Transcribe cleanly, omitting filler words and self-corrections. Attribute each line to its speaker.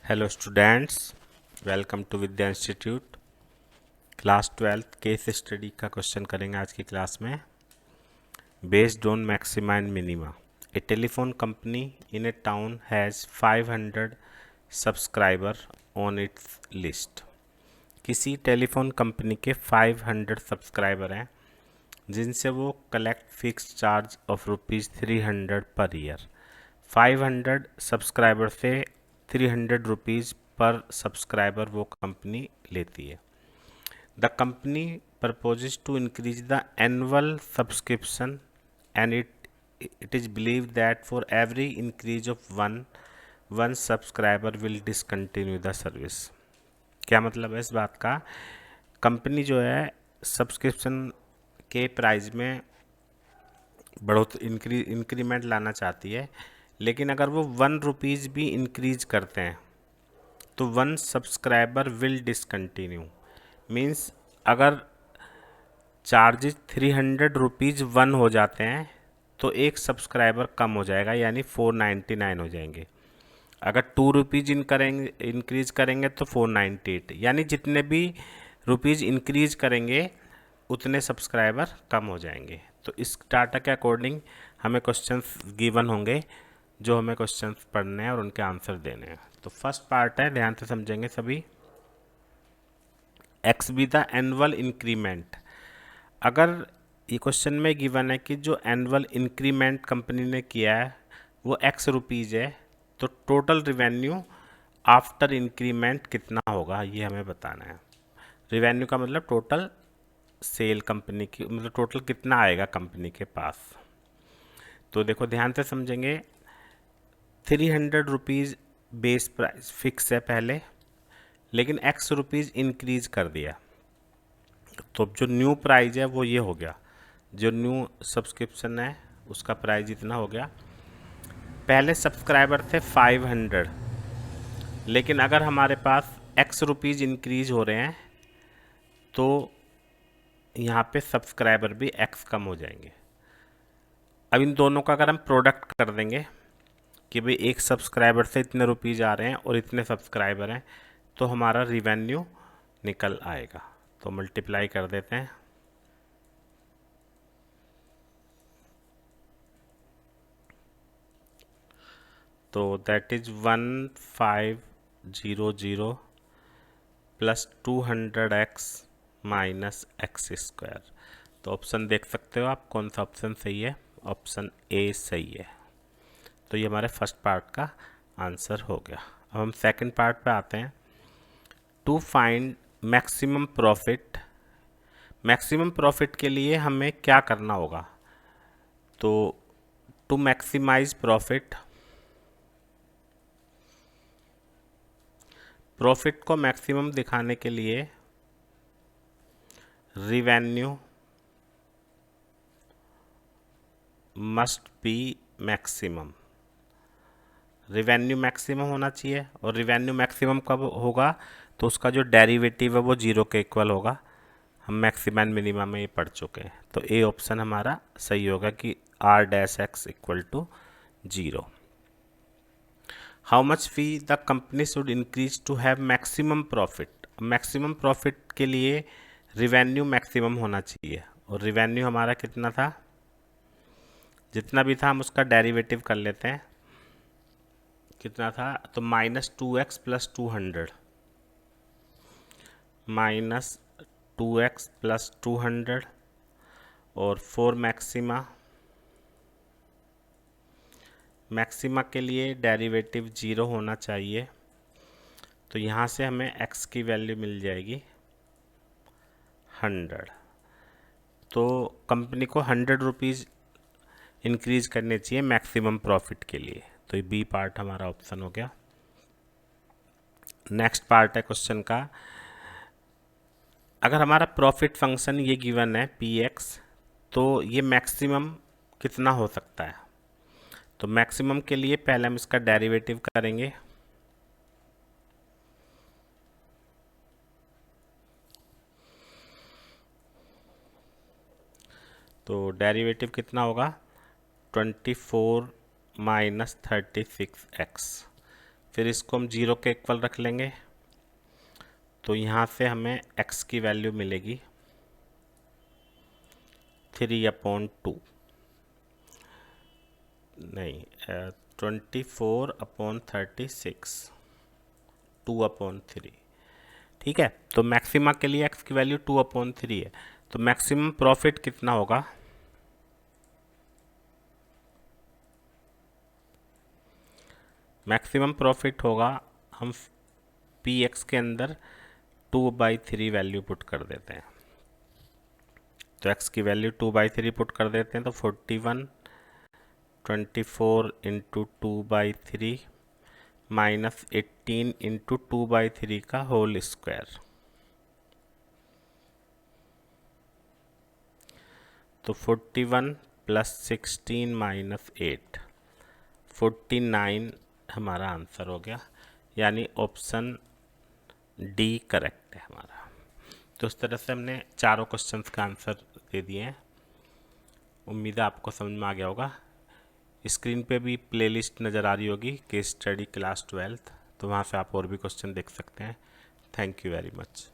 Speaker 1: Hello students, welcome to Vidya institute. Class 12 case study का question करेंगे आज की क्लास में। Based on maxima and minima, a telephone company in a town has 500 subscriber on its list. किसी telephone company के 500 subscriber हैं जिनसे वो collect fix charge of ₹300 per year. 500 subscriber से 300 रुपीज़ पर सब्सक्राइबर वो कंपनी लेती है। The company proposes to increase the annual subscription and it is believed that for every increase of one subscriber will discontinue the service। क्या मतलब है इस बात का? कंपनी जो है सब्सक्रिप्शन के प्राइस में बढ़ोतरी इंक्रीमेंट लाना चाहती है, लेकिन अगर वो ₹1 भी इंक्रीज करते हैं तो one subscriber will discontinue. Means अगर चार्जेस ₹300 वन हो जाते हैं तो एक सब्सक्राइबर कम हो जाएगा, यानी 499 हो जाएंगे। अगर ₹2 इंक्रीज करेंगे तो 498, यानी जितने भी रुपीज़ इंक्रीज करेंगे उतने सब्सक्राइबर कम हो जाएंगे। तो इस डाटा के अकॉर्डिंग हमें क्वेश्चंस गिवन होंगे जो हमें क्वेश्चंस पढ़ने हैं और उनके आंसर देने हैं। तो फर्स्ट पार्ट है, ध्यान से समझेंगे सभी। X be the annual increment. अगर ये क्वेश्चन में गिवन है कि जो एनुअल इंक्रीमेंट कंपनी ने किया है वो ₹X है, तो टोटल रिवेन्यू आफ्टर इंक्रीमेंट कितना होगा ये हमें बताना है। रिवेन्यू का मतलब टोटल सेल कंपनी की, मतलब टोटल कितना आएगा कंपनी के पास। तो देखो ध्यान से समझेंगे। ₹300 बेस प्राइस फिक्स है पहले, लेकिन ₹X इंक्रीज कर दिया, तो जो न्यू प्राइस है वो ये हो गया। जो न्यू सब्सक्रिप्शन है उसका प्राइस इतना हो गया। पहले सब्सक्राइबर थे 500, लेकिन अगर हमारे पास ₹X इंक्रीज हो रहे हैं तो यहाँ पे सब्सक्राइबर भी X कम हो जाएंगे। अब इन दोनों का अगर हम प्रोडक्ट कर देंगे कि भाई एक सब्सक्राइबर से इतने रुपीज़ आ रहे हैं और इतने सब्सक्राइबर हैं, तो हमारा रिवेन्यू निकल आएगा। तो मल्टीप्लाई कर देते हैं। तो that is 1500 plus 200x minus x²। तो ऑप्शन देख सकते हो आप कौन सा ऑप्शन सही है। ऑप्शन ए सही है। तो ये हमारे फर्स्ट पार्ट का आंसर हो गया। अब हम सेकंड पार्ट पे आते हैं। To find maximum profit. Maximum profit के लिए हमें क्या करना होगा? तो टू मैक्सिमाइज प्रॉफिट, प्रॉफिट को मैक्सिमम दिखाने के लिए revenue must be maximum. Revenue maximum होना चाहिए, और रिवेन्यू मैक्सिमम कब होगा? तो उसका जो डेरिवेटिव है वो 0 के इक्वल होगा। हम मैक्सिमम एंड मिनिमम में ये पढ़ चुके हैं। तो ए ऑप्शन हमारा सही होगा कि R-X equal to 0। How much fee the company should increase to have maximum profit. Maximum profit के लिए रिवेन्यू मैक्सिमम होना चाहिए, और रिवेन्यू हमारा कितना था? जितना भी था हम उसका डेरिवेटिव कर लेते हैं। कितना था? तो -2x प्लस 200, -2x प्लस 200 और 4 मैक्सिमा। मैक्सिमा के लिए डेरिवेटिव 0 होना चाहिए, तो यहाँ से हमें x की वैल्यू मिल जाएगी 100। तो कंपनी को ₹100 इंक्रीज करने चाहिए मैक्सिमम प्रॉफिट के लिए। तो ये बी पार्ट हमारा ऑप्शन हो गया। नेक्स्ट पार्ट है क्वेश्चन का। अगर हमारा प्रॉफिट फंक्शन ये गिवन है px, तो ये मैक्सिमम कितना हो सकता है? तो मैक्सिमम के लिए पहले हम इसका डेरिवेटिव करेंगे। तो डेरिवेटिव कितना होगा? 24 - 36x फिर इसको हम 0 के इक्वल रख लेंगे, तो यहाँ से हमें x की वैल्यू मिलेगी 3/2 नहीं 24/36 2/3। ठीक है, तो मैक्सिमा के लिए x की वैल्यू 2/3 है, तो मैक्सिमम प्रॉफिट कितना होगा? मैक्सिमम प्रॉफिट होगा, हम पी एक्स के अंदर 2/3 वैल्यू पुट कर देते हैं, तो x की वैल्यू 2/3 पुट कर देते हैं, तो 41 24 इंटू 2/3 माइनस 18 इंटू 2/3 का होल स्क्वायर, तो 41 प्लस 16 माइनस 8 49 हमारा आंसर हो गया, यानी ऑप्शन डी करेक्ट है हमारा। तो इस तरह से हमने चारों क्वेश्चंस का आंसर दे दिए हैं। उम्मीद है आपको समझ में आ गया होगा। स्क्रीन पे भी प्लेलिस्ट नज़र आ रही होगी केस स्टडी क्लास 12th, तो वहाँ से आप और भी क्वेश्चन देख सकते हैं। Thank you very much.